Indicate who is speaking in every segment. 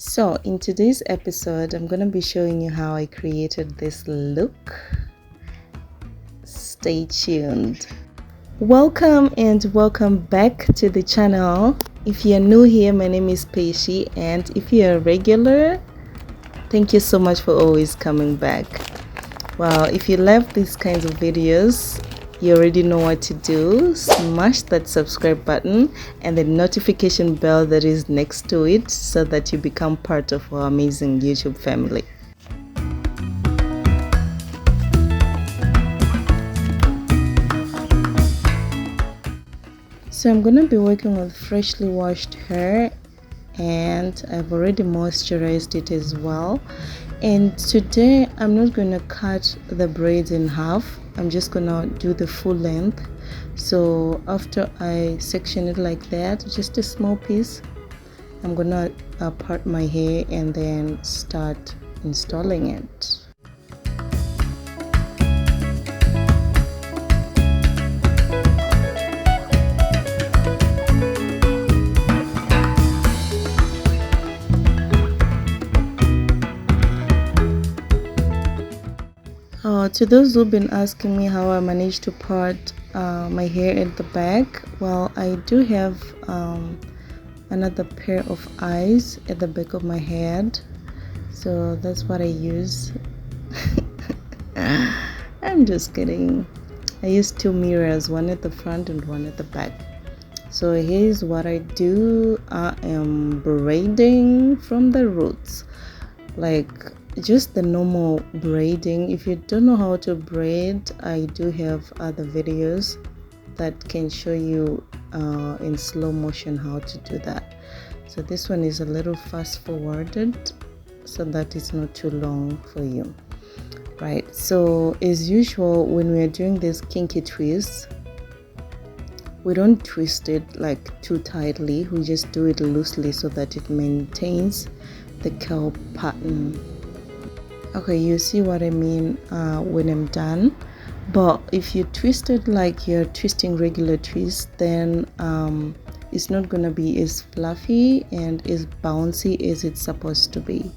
Speaker 1: So in today's episode, I'm going to be showing you how I created this look. Stay tuned. Welcome and welcome back to the channel. If you're new here, my name is Peishi, and if you're a regular, thank you so much for always coming back. Well, if you love these kinds of videos, you already know what to do. Smash that subscribe button and the notification bell that is next to it so that you become part of our amazing YouTube family. So I'm going to be working with freshly washed hair, and I've already moisturized it as well. And today I'm not going to cut the braids in half. I'm just gonna do the full length. So after I section it like that, just a small piece, I'm gonna part my hair and then start installing it. To those who've been asking me how I managed to part my hair at the back, well, I do have another pair of eyes at the back of my head, so that's what I use. I'm just kidding. I use two mirrors, one at the front and one at the back. So here's what I do. I am braiding from the roots, like just the normal braiding. If you don't know how to braid, I do have other videos that can show you in slow motion how to do that. So this one is a little fast forwarded so that it's not too long for you, right? So as usual, when we are doing this kinky twist, we don't twist it like too tightly, we just do it loosely so that it maintains the curl pattern. Okay, you see what I mean when I'm done. But if you twist it like you're twisting regular twist, then it's not gonna be as fluffy and as bouncy as it's supposed to be.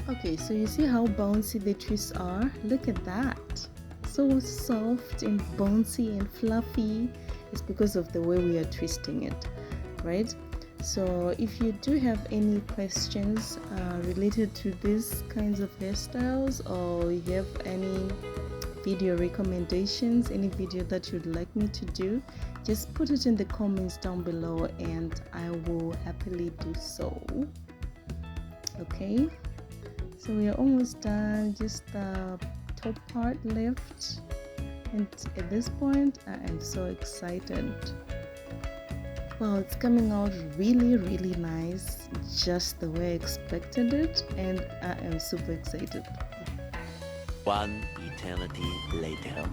Speaker 1: Okay, so you see how bouncy the twists are? Look at that. So soft and bouncy and fluffy. It's because of the way we are twisting it, right? So if you do have any questions related to these kinds of hairstyles, or you have any video recommendations, any video that you'd like me to do, just put it in the comments down below and I will happily do so. Okay, so we are almost done, just the top part left, and at this point I am so excited. Wow, it's coming out really nice, just the way I expected it, and I am super excited.
Speaker 2: One eternity later.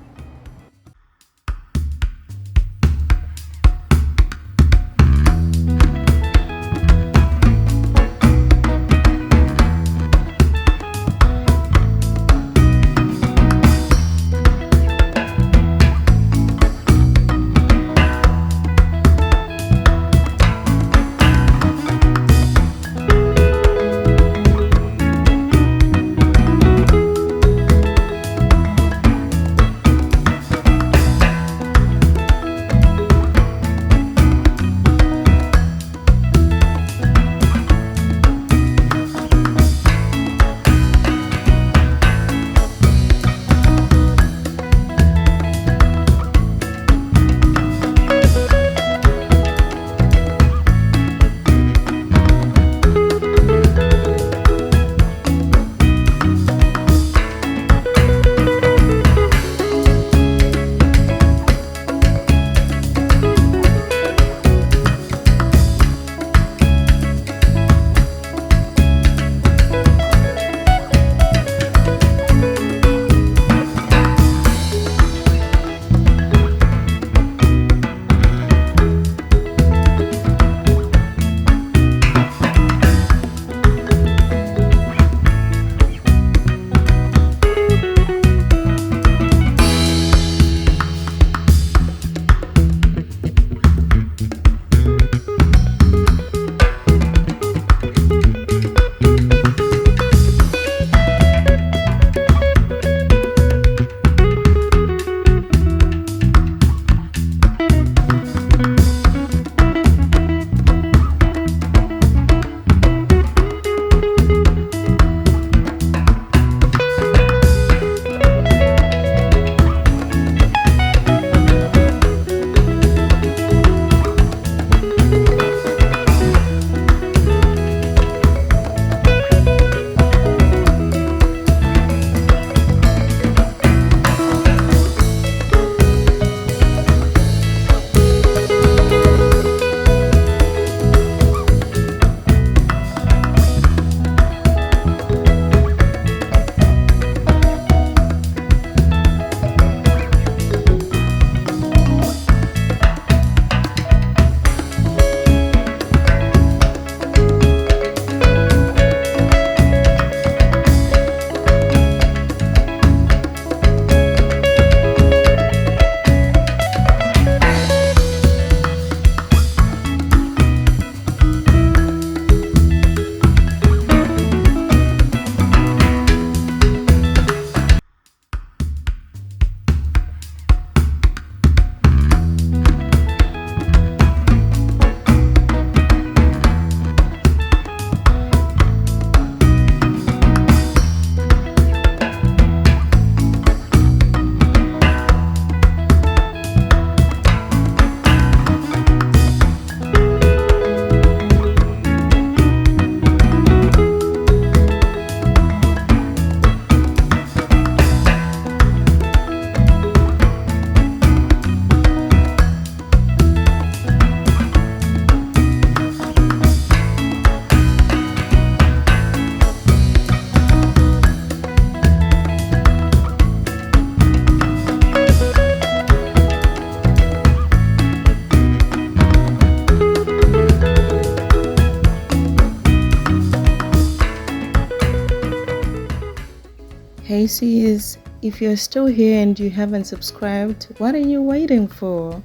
Speaker 1: Hey sis, if you're still here and you haven't subscribed, what are you waiting for?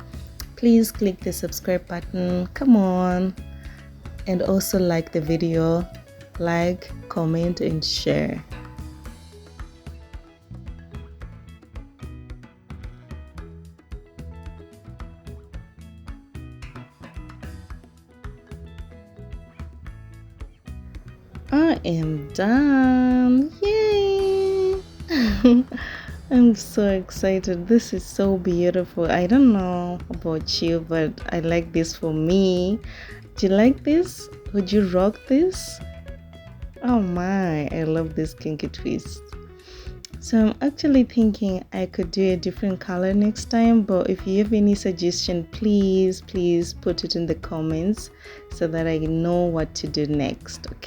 Speaker 1: Please click the subscribe button, come on, and also like the video, like, comment and share. I am done. Yay! I'm so excited. This is so beautiful. I don't know about you, but I like this for me. Do you like this? Would you rock this? Oh my, I love this kinky twist. So I'm actually thinking I could do a different color next time, but if you have any suggestion, please put it in the comments so that I know what to do next. Okay.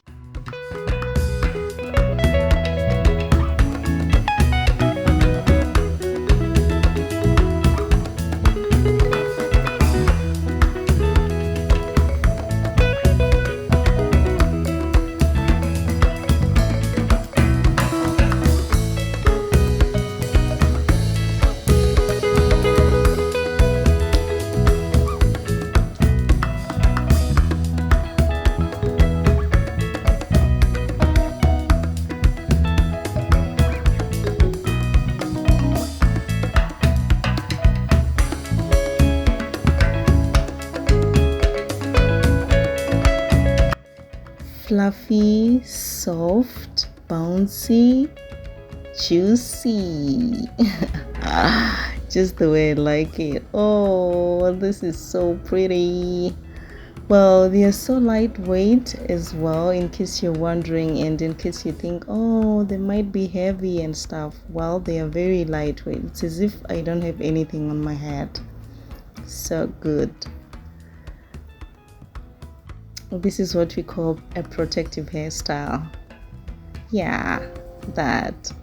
Speaker 1: Fluffy, soft, bouncy, juicy. Just the way I like it. Oh, this is so pretty. Well, they are so lightweight as well, in case you're wondering, and in case you think, oh, they might be heavy and stuff. Well, they are very lightweight. It's as if I don't have anything on my head. So good. This is what we call a protective hairstyle. Yeah, that.